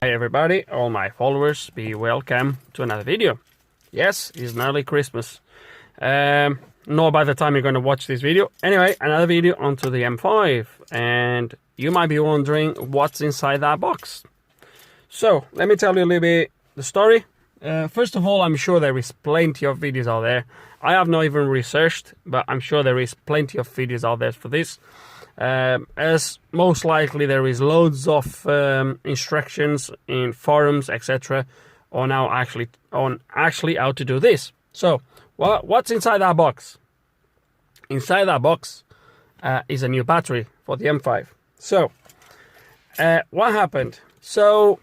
Hey everybody, all my followers, be welcome to another video. Yes, it's nearly Christmas. No, by the time you're going to watch this video. Anyway, another video onto the M5. And you might be wondering what's inside that box. So, let me tell you a little bit the story. First of all, I'm sure there is plenty of videos out there. I have not even researched, but I'm sure there is plenty of videos out there for this. As most likely there is loads of instructions in forums, etc. on actually how to do this. So what's inside that box? Inside that box is a new battery for the M5. So what happened? So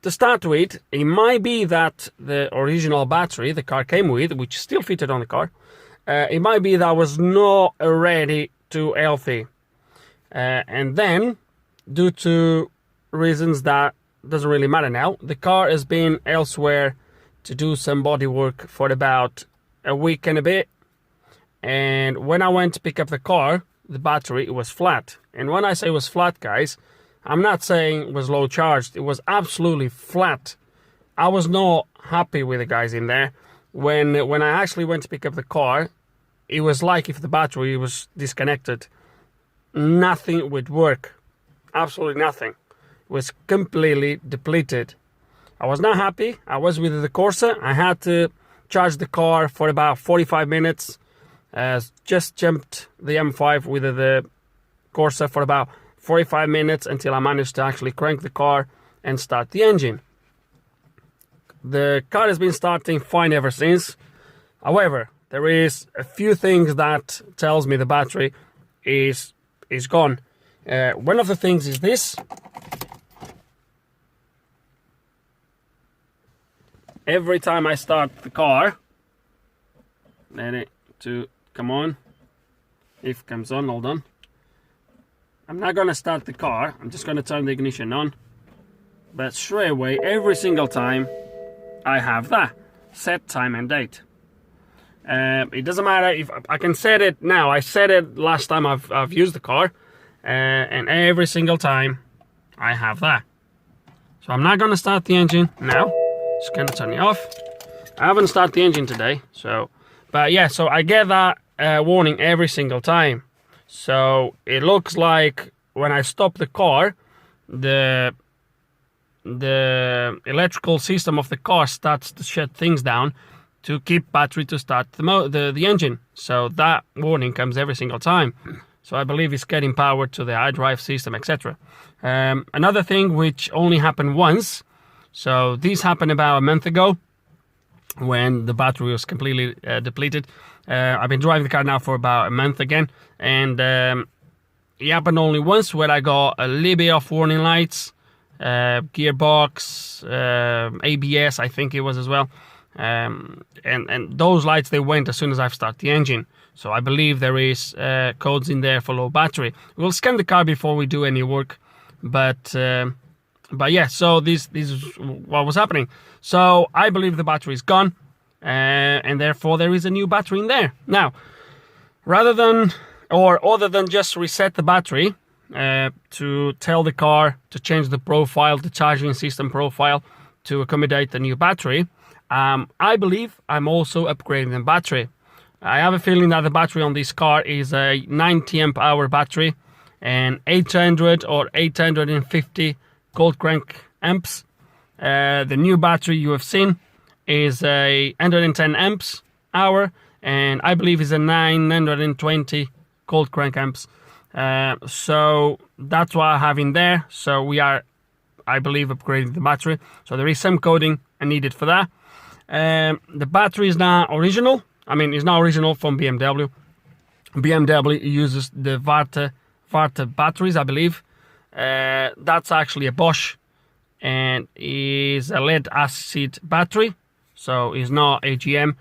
to start with, it might be that the original battery the car came with, which still fitted on the car, it might be that was not ready too healthy, and then due to reasons that doesn't really matter now, the car has been elsewhere to do some body work for about a week and a bit, and when I went to pick up the car, the battery, it was flat. And when I say it was flat, guys, I'm not saying it was low charged, it was absolutely flat. I was not happy with the guys in there. When I actually went to pick up the car, it was like if the battery was disconnected. Nothing would work. Absolutely nothing. It was completely depleted. I was not happy. I was with the Corsa. I had to charge the car for about 45 minutes. Just jumped the M5 with the Corsa for about 45 minutes until I managed to actually crank the car and start the engine. The car has been starting fine ever since. However, there is a few things that tells me the battery is gone. One of the things is this. Every time I start the car, let it to come on. If it comes on, hold on. I'm not going to start the car. I'm just going to turn the ignition on. But straight away, every single time, I have that set time and date. It doesn't matter if I can set it now. I set it last time I've used the car, and every single time I have that. So I'm not going to start the engine now. Just going to turn it off. I haven't started the engine today, but yeah, so I get that warning every single time. So it looks like when I stop the car, the electrical system of the car starts to shut things down to keep battery to start the engine. So that warning comes every single time. So I believe it's getting power to the iDrive system, etc. Another thing which only happened once. So this happened about a month ago when the battery was completely depleted. I've been driving the car now for about a month again, and it happened only once where I got a little bit of warning lights, gearbox, ABS, I think it was as well. And those lights, they went as soon as I've started the engine. So I believe there is codes in there for low battery. We'll scan the car before we do any work, but yeah, so this is what was happening. So I believe the battery is gone, and therefore there is a new battery in there. Now, other than just reset the battery to tell the car to change the profile, the charging system profile to accommodate the new battery, I believe I'm also upgrading the battery. I have a feeling that the battery on this car is a 90 amp hour battery and 800 or 850 cold crank amps. The new battery you have seen is a 110 amps hour, and I believe is a 920 cold crank amps. So that's what I have in there. So we are, I believe, upgrading the battery. So there is some coding needed for that. The battery is not original. I mean, it's not original from BMW. BMW uses the Varta batteries, I believe. That's actually a Bosch, and is a lead acid battery, so it's not AGM.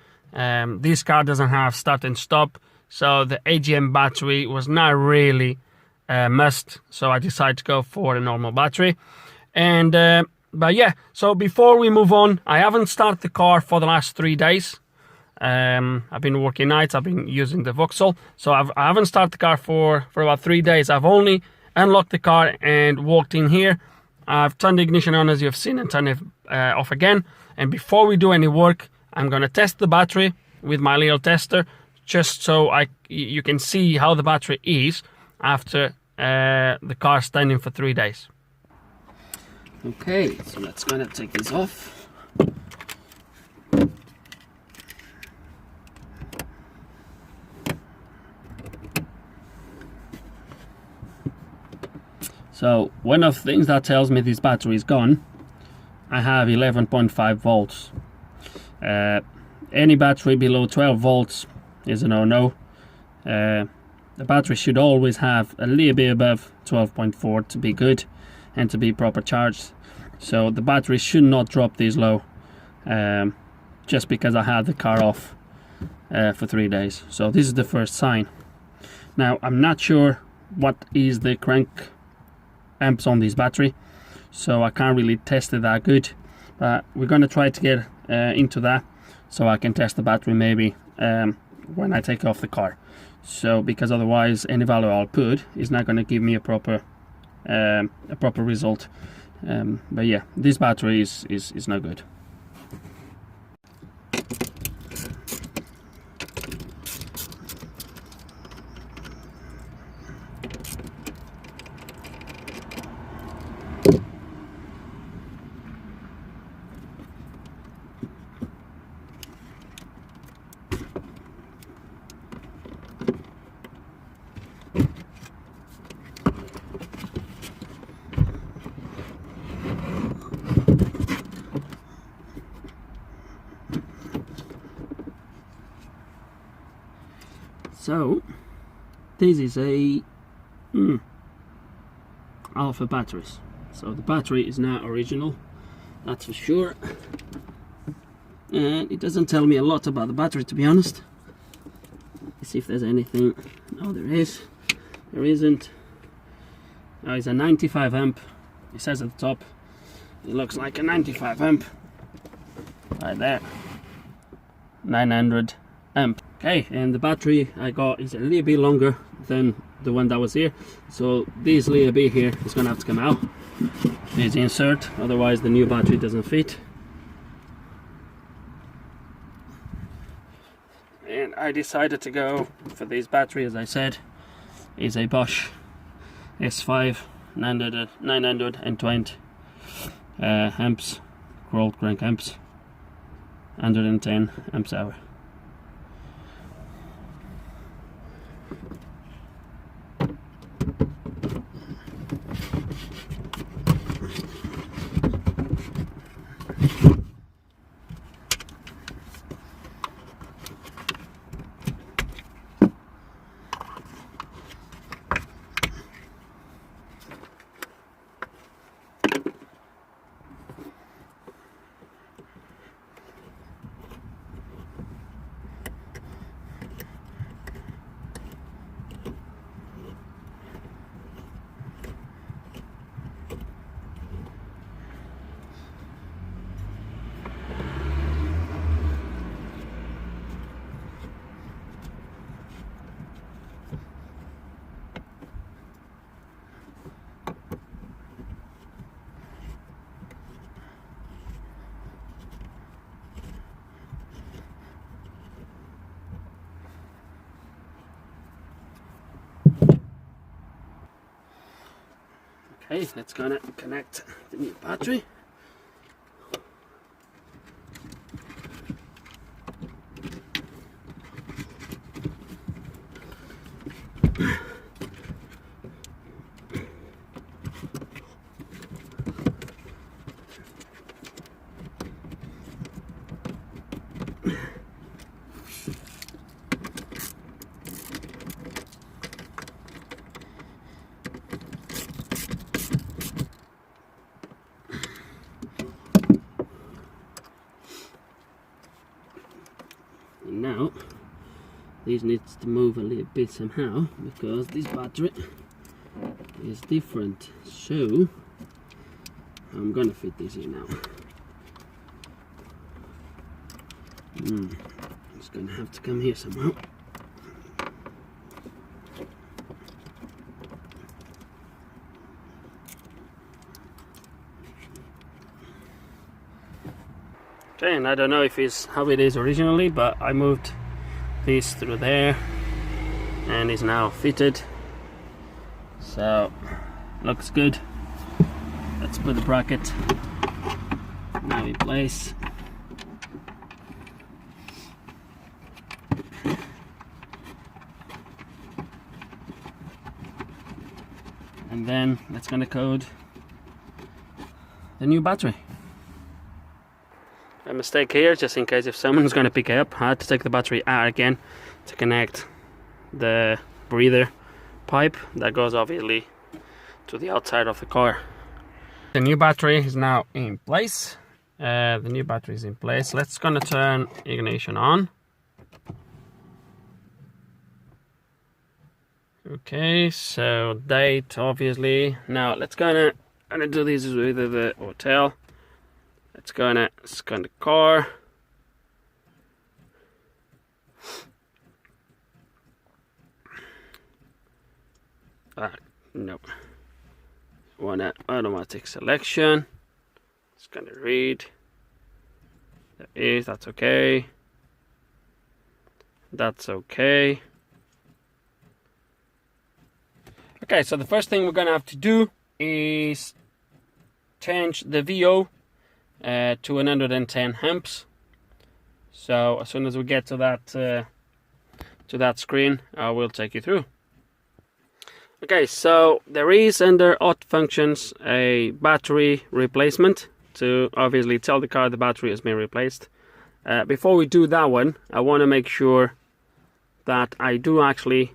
This car doesn't have start and stop, so the AGM battery was not really a must, so I decided to go for a normal battery. And but yeah, so before we move on, I haven't started the car for the last 3 days. I've been working nights, I've been using the Vauxhall, so I haven't started the car for about 3 days. I've only unlocked the car and walked in here, I've turned the ignition on, as you've seen, and turned it off again. And before we do any work, I'm going to test the battery with my little tester, just so you can see how the battery is after the car standing for 3 days. Okay, so let's kind of take this off. So one of the things that tells me this battery is gone, I have 11.5 volts. Any battery below 12 volts is a no-no. The battery should always have a little bit above 12.4 to be good and to be proper charged. So the battery should not drop this low, just because I had the car off for 3 days. So this is the first sign. Now I'm not sure what is the crank amps on this battery, so I can't really test it that good, but we're going to try to get into that so I can test the battery maybe when I take off the car. So because otherwise any value I'll put is not going to give me a proper result. But yeah, this battery is no good. So this is a Alpha batteries. So the battery is not original, that's for sure. And it doesn't tell me a lot about the battery, to be honest. Let's see if there's anything. Oh, there is. There isn't. Oh, it's a 95 amp. It says at the top. It looks like a 95 amp. Right there. 900 amp. Okay, and the battery I got is a little bit longer than the one that was here, so this little bit here is gonna have to come out. This insert, otherwise the new battery doesn't fit. And I decided to go for this battery, as I said, is a Bosch S5 920 amps, cold crank amps, 110 amps hour. Okay, let's gonna connect the new battery. And now this needs to move a little bit somehow because this battery is different, so I'm gonna fit this in now. It's gonna have to come here somehow. Okay, and I don't know if it's how it is originally, but I moved this through there and it's now fitted, so looks good. Let's put the bracket now in place. And then let's gonna code the new battery. A mistake here, just in case if someone's gonna pick it up, I had to take the battery out again to connect the breather pipe that goes obviously to the outside of the car. The new battery is now in place. The new battery is in place. Let's gonna turn ignition on. Okay, so date obviously. Now let's gonna do this with the hotel. Let's gonna scan the car. No. Want automatic selection. It's gonna read. That's okay. That's okay. Okay, so the first thing we're gonna have to do is change the VO to 110 amps. So as soon as we get to that screen, I will take you through. Okay, so there is under auto functions a battery replacement to obviously tell the car the battery has been replaced. Before we do that one, I want to make sure that I do actually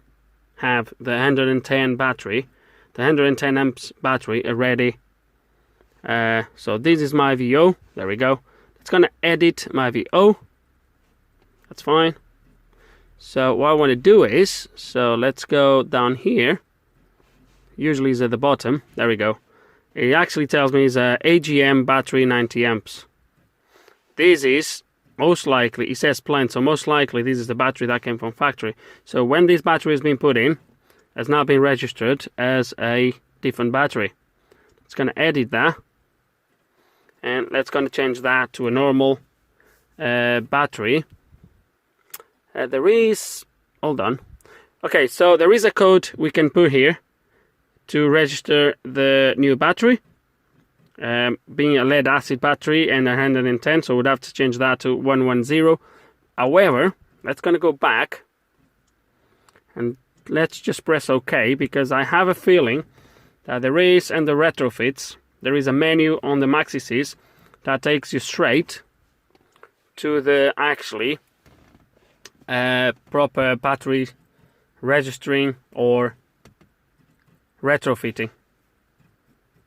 have the 110 battery, the 110 amps battery already. So this is my VO. There we go. It's gonna edit my VO. That's fine. So what I want to do is, so let's go down here. Usually it's at the bottom. There we go. It actually tells me it's a AGM battery 90 amps. This is most likely, it says plant, so most likely this is the battery that came from factory. So when this battery has been put in, has now been registered as a different battery. It's going to edit that, and let's going to change that to a normal battery. There is, hold on. Okay, so there is a code we can put here to register the new battery. Being a lead acid battery and 110, so we'd have to change that to 110. However, let's going to go back and let's just press OK, because I have a feeling that there is, and the retrofits, there is a menu on the Maxi that takes you straight to the actually proper battery registering or retrofitting.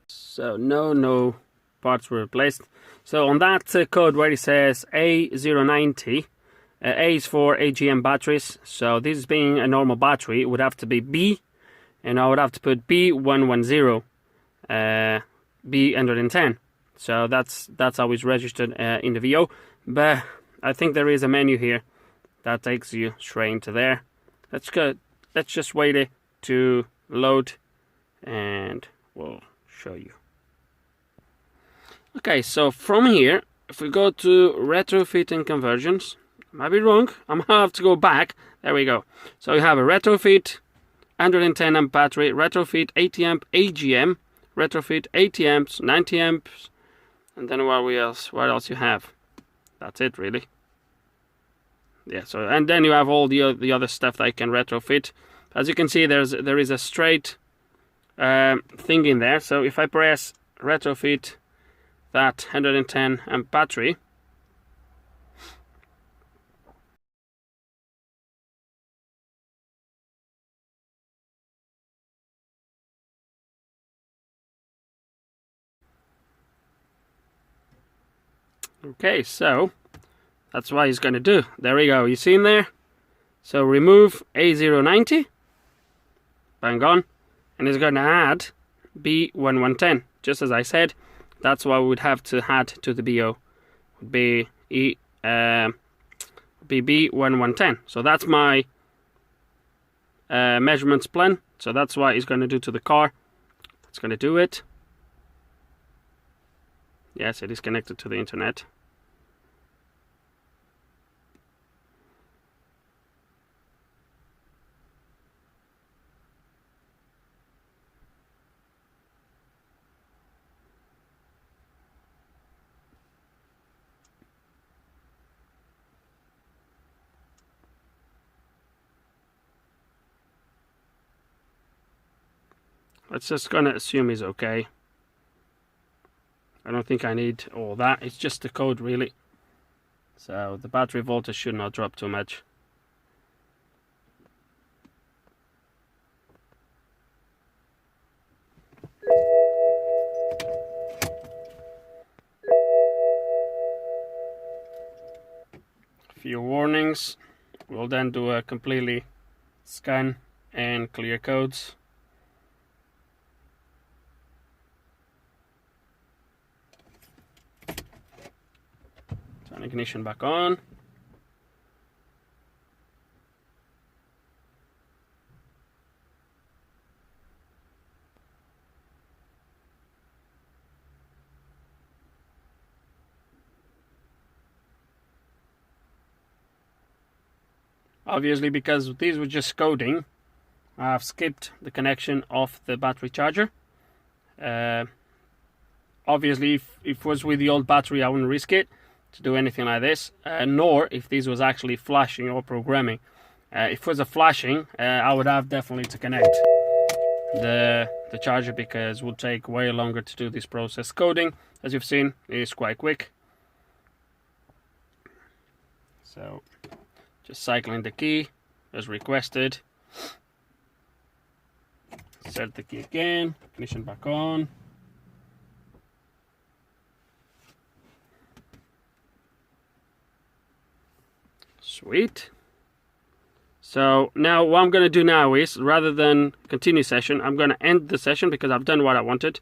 So no parts were replaced. So on that code where it says A090, A is for AGM batteries. So this being a normal battery, it would have to be B, and I would have to put B110, B110. So that's how it's registered in the VO. But I think there is a menu here that takes you straight into there. Let's just wait it to load, and we'll show you. Okay, so from here, if we go to retrofit and conversions, I might be wrong, I might have to go back. There we go. So you have a retrofit 110 amp battery, retrofit 80 amp AGM, retrofit 80 amps, 90 amps, and then what else you have? That's it really. Yeah, so and then you have all the other stuff that you can retrofit. As you can see, there is a straight thing in there. So if I press retrofit that 110 amp battery, okay, so that's what he's going to do. There we go, you see in there? So remove A090, bang on, and he's going to add B1110, just as I said. That's what we would have to add to the BO, would be B1110. So that's my measurements plan. So that's what he's going to do to the car. It's going to do it. Yes, it is connected to the internet. let's just gonna assume is okay. I don't think I need all that. It's just the code really. So the battery voltage should not drop too much. Few warnings. We'll then do a completely scan and clear codes. Turn ignition back on. Obviously, because these were just coding, I've skipped the connection of the battery charger. Obviously, if it was with the old battery, I wouldn't risk it to do anything like this, nor if this was actually flashing or programming. If it was a flashing, I would have definitely to connect the charger, because it would take way longer to do this process. Coding, as you've seen, is quite quick. So just cycling the key as requested. Set the key again, ignition back on. Sweet. So now what I'm going to do now is, rather than continue session, I'm going to end the session because I've done what I wanted.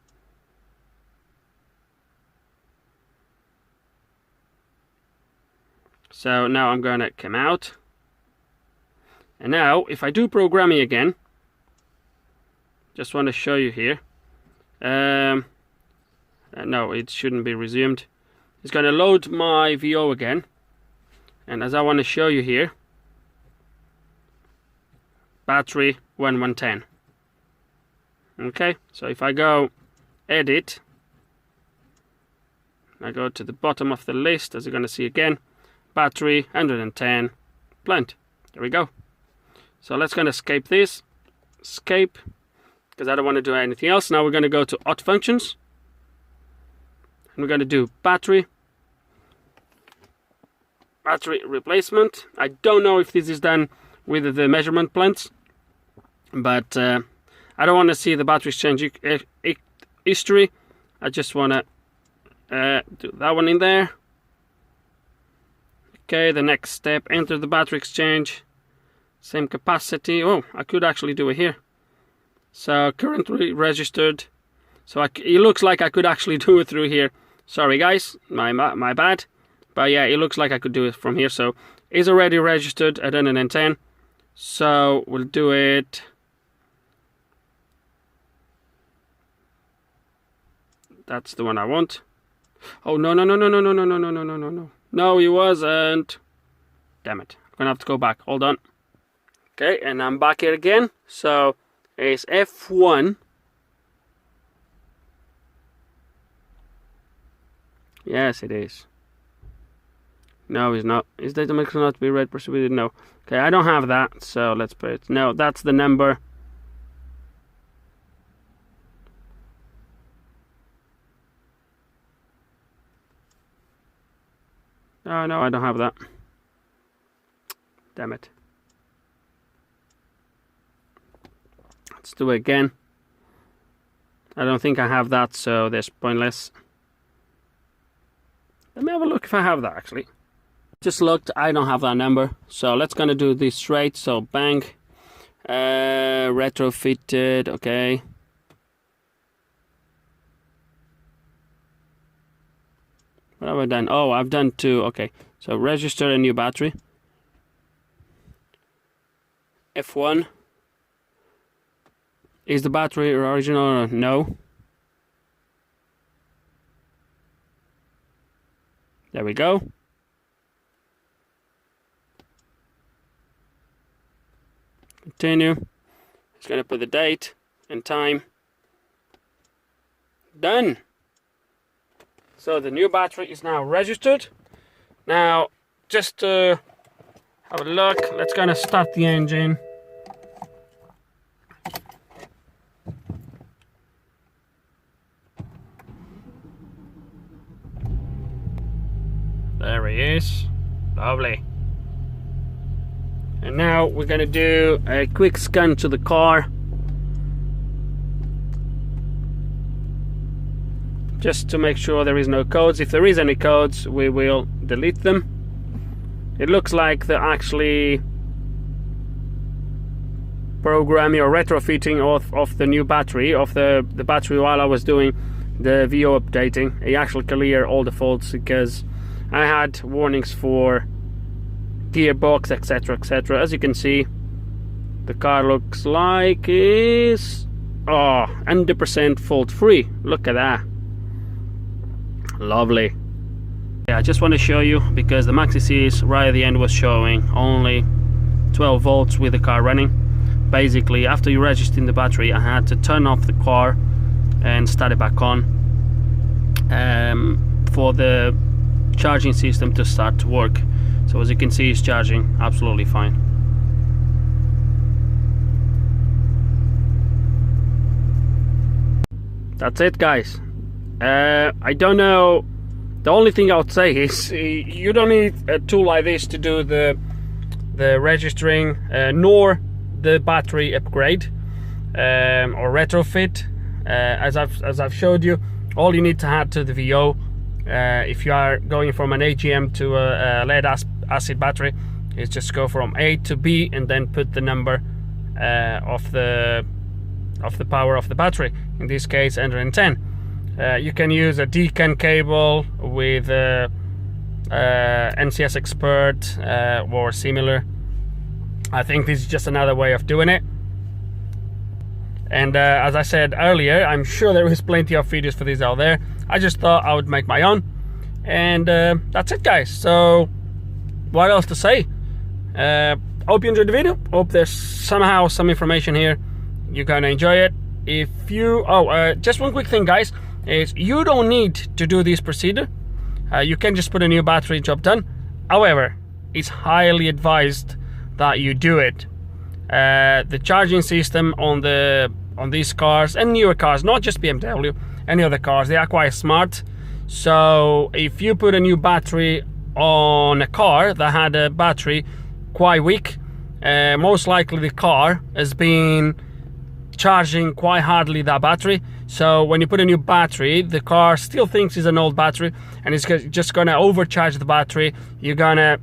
So now I'm going to come out. And now if I do programming again, just want to show you here. No, it shouldn't be resumed. It's going to load my VO again. And as I want to show you here, battery 1110. Okay, so if I go edit, I go to the bottom of the list, as you're going to see again, battery 110, plant. There we go. So let's going to escape this, escape, because I don't want to do anything else. Now we're going to go to auto functions, and we're going to do battery replacement. I don't know if this is done with the measurement plants, but I don't want to see the battery exchange history. I just want to do that one in there. Okay, the next step, enter the battery exchange, same capacity. Oh, I could actually do it here. So currently registered. So it looks like I could actually do it through here. Sorry guys, my bad. But yeah, it looks like I could do it from here. So it's already registered at 110. So we'll do it. That's the one I want. Oh no. No, it wasn't. Damn it. I'm gonna have to go back. Hold on. Okay, and I'm back here again. So it's F1. Yes, it is. No, it's not. Is data mix not be read prohibited? No. Okay, I don't have that, so let's put it. No, that's the number. Oh, no, I don't have that. Damn it. Let's do it again. I don't think I have that, so that's pointless. Let me have a look if I have that, actually. Just looked, I don't have that number. So let's gonna do this straight. So bang. Retrofitted, okay. What have I done? Oh, I've done two. Okay, so register a new battery. F1. Is the battery original or no? There we go. Continue. It's going to put the date and time. Done. So the new battery is now registered. Now, just to have a look, let's kind of start the engine. he is. Lovely. And now we're gonna do a quick scan to the car, just to make sure there is no codes. If there is any codes, we will delete them. It looks like they're actually programming or retrofitting of the new battery, of the battery while I was doing the VO updating. It actually cleared all the faults because I had warnings for gearbox, etc, etc. As you can see, the car looks like it's 100% fault free. Look at that. Lovely. Yeah, I just want to show you, because the maxi series right at the end was showing only 12 volts with the car running. Basically, after you registered the battery, I had to turn off the car and start it back on for the charging system to start to work. So as you can see, it's charging absolutely fine. That's it, guys. I don't know, the only thing I would say is you don't need a tool like this to do the registering nor the battery upgrade or retrofit. As I've showed you, all you need to add to the VO, if you are going from an AGM to a lead acid battery, is just go from A to B and then put the number of the power of the battery, in this case 110. You can use a DCAN cable with NCS Expert or similar. I think this is just another way of doing it. And as I said earlier, I'm sure there is plenty of videos for this out there. I just thought I would make my own. And that's it, guys. So what else to say? Hope you enjoyed the video. Hope there's somehow some information here. You're gonna enjoy it. If you just one quick thing, guys, is you don't need to do this procedure. You can just put a new battery, job done. However, it's highly advised that you do it. The charging system on these cars and newer cars, not just BMW, any other cars, they are quite smart. So if you put a new battery on a car that had a battery quite weak, most likely the car has been charging quite hardly that battery. So when you put a new battery, the car still thinks it's an old battery, and it's just gonna overcharge the battery. You're gonna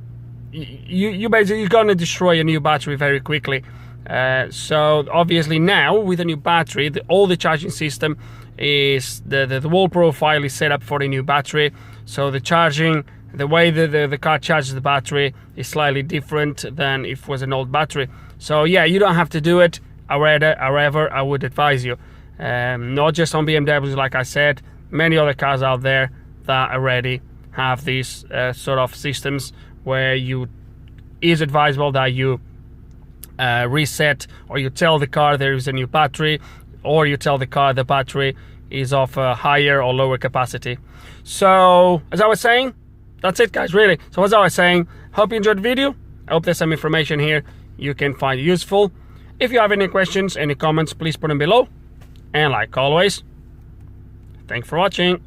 destroy a new battery very quickly. So obviously now with a new battery, all the charging system is the wall profile is set up for a new battery. So the charging, the way the car charges the battery is slightly different than if it was an old battery. So yeah, you don't have to do it. However, I would advise you, not just on BMWs, like I said, many other cars out there that already have these sort of systems where is advisable that you reset, or you tell the car there is a new battery, or you tell the car the battery is of a higher or lower capacity. So as I was saying, that's it, guys, really. So as I was saying, hope you enjoyed the video. I hope there's some information here you can find useful. If you have any questions, any comments, please put them below. And like always, thanks for watching.